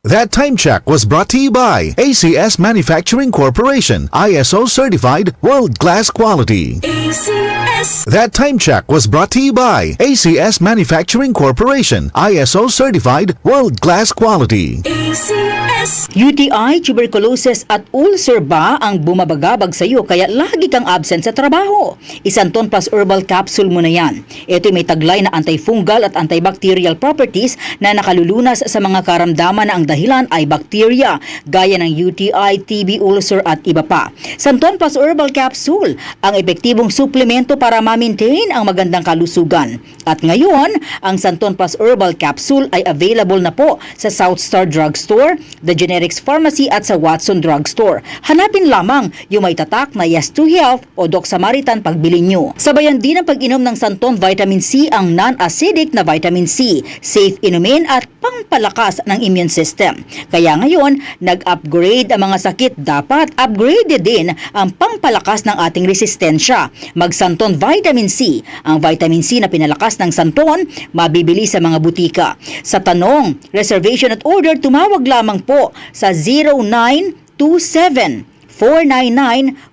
That time check was brought to you by ACS Manufacturing Corporation, ISO certified world-class quality. ACS. That time check was brought to you by ACS Manufacturing Corporation, ISO certified world-class quality. ACS. UTI, tuberculosis at ulcer ba ang bumabagabag sa iyo kaya lagi kang absent sa trabaho? Isanton Plus Herbal Capsule mo na yan. Ito'y may taglay na antifungal at antibacterial properties na nakalulunas sa mga karamdaman na ang dahilan ay bakterya, gaya ng UTI, TB, ulcer at iba pa. Santon Plus Herbal Capsule, ang epektibong suplemento para ma-maintain ang magandang kalusugan. At ngayon, ang Santon Plus Herbal Capsule ay available na po sa South Star Drugstore, The Generics Pharmacy at sa Watson Drugstore. Hanapin lamang yung may tatak na Yes to Health o Doc Samaritan pagbili nyo. Sabayan din ang pag-inom ng Santon Vitamin C, ang non-acidic na vitamin C, safe inumin at pangpalakas ng immune system. Kaya ngayon, nag-upgrade ang mga sakit, dapat upgraded din ang pangpalakas ng ating resistensya. Mag-Santon Vitamin C. Ang vitamin C na pinalakas ng Santon, mabibili sa mga butika. Sa tanong, reservation at order, tumawag lamang po sa 0927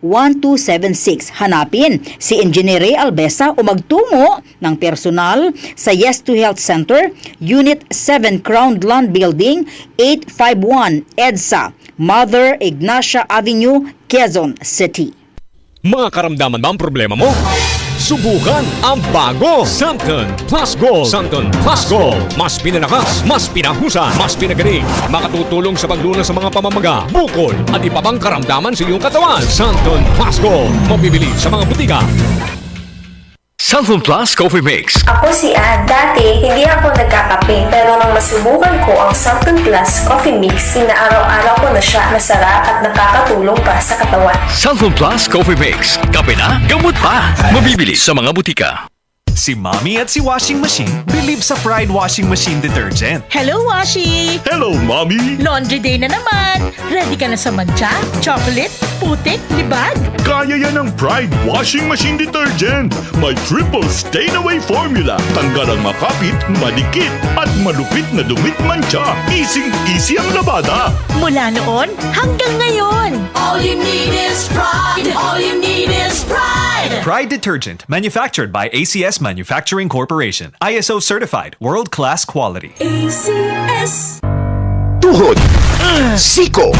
499-1276. Hanapin si Engineer Ray Albesa o magtungo ng personal sa Yes to Health Center, Unit 7 Crown Land Building, 851 EDSA, Mother Ignacia Avenue, Quezon City. Mga karamdaman ba ang problema mo? Subukan ang bago Santon Plus Gold. Santon Plus Gold. Mas pinalakas, mas pinahusan, mas pinagaling. Makatutulong sa paglunas sa mga pamamaga, bukol at iba pang karamdaman sa iyong katawan. Santon Plus Gold. Mabibili sa mga butika. Santon Plus Coffee Mix. Ako si Ann. Dati, hindi ako nagkakape. Pero nang masubukan ko ang Santon Plus Coffee Mix, inaaraw-araw ko na siya, masarap at nakakatulong pa sa katawan. Santon Plus Coffee Mix. Kape na, gamot pa. Mabibili sa mga butika. Si Mommy at si Washing Machine believe sa Pride Washing Machine Detergent. Hello, Washi! Hello, Mommy! Laundry day na naman! Ready ka na sa mancha, chocolate, putik, libag? Kaya yan ang Pride Washing Machine Detergent. May triple stain-away formula. Tanggal ang makapit, malikit, at malupit na dumit mancha. Easy ang labada. Mula noon hanggang ngayon. All you need is pride. All you need is pride. Pride Detergent, manufactured by ACS Manufacturing Corporation. ISO certified, world-class quality. ACS. Tuhod, siko,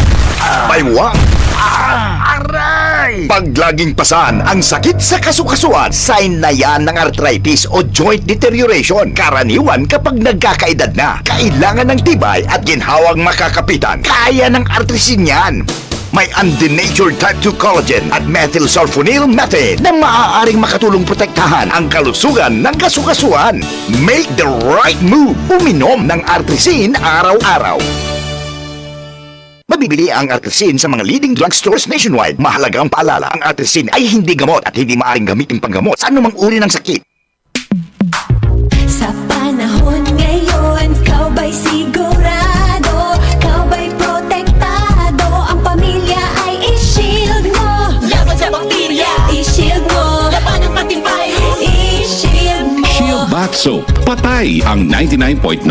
baywang, aray! Pag laging pasan ang sakit sa kasukasuan, sign na yan ng arthritis o joint deterioration. Karaniwan kapag nagkakaedad na, kailangan ng tibay at ginhawang makakapitan. Kaya ng artrisin yan. May undenatured type 2 collagen at methylsulfonyl methane na maaaring makatulong protektahan ang kalusugan ng kasukasuan. Make the right move. Uminom ng Artrisin araw-araw. Mabibili ang Artrisin sa mga leading drugstores nationwide. Mahalaga ang paalala, ang Artrisin ay hindi gamot at hindi maaaring gamitin panggamot sa anumang uri ng sakit. Sa panahon ngayon, kau ba'y sigurado? Kau ba'y protektado? Ang pamilya ay i-shield mo. Laban sa bakterya, i-shield mo. Laban ng pati virus, i-shield mo. Shield Bath Soap. Patay ang 99.9%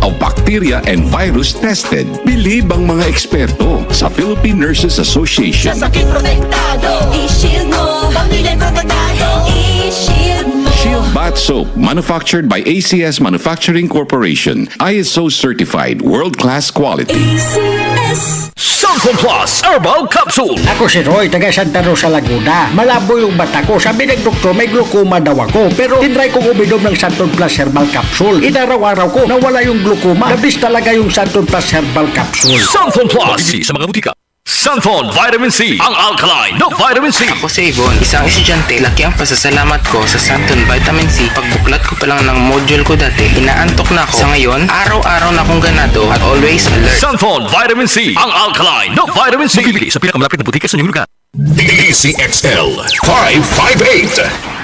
of bacteria and virus tested. Bilib ang mga eksperto sa Philippine Nurses Association. Sa sakit protektado, i-shield mo. Pamilya protektado, i-shield mo. Shield Bath Soap, manufactured by ACS Manufacturing Corporation. ISO certified, world-class quality. ACS. Santon Plus Herbal Capsule. Ako si Roy, taga Santa Rosa, Laguna. Malabo yung mata ko. Sabi ng doktor, may glaucoma daw ako. Pero tinry kong uminom ng Santon Plus Herbal Capsule. Inaraw-araw ko, nawala yung glaucoma. Nabis talaga yung Santon Plus Herbal Capsule. Santon Plus. Mabibili sa mga butika. Santon Vitamin C. Ang alkaline na vitamin C. Ako si Yvonne, isang estudyante. Laki ang pasasalamat ko sa Santon Vitamin C. Pagbuklat ko pa lang ng module ko dati, inaantok na ako. Sa ngayon, araw-araw na akong ganado at always alert. Santon Vitamin C. Ang alkaline na vitamin C. Mabibili sa pinakamalapit na butika sa inyong lugar. DCXL 558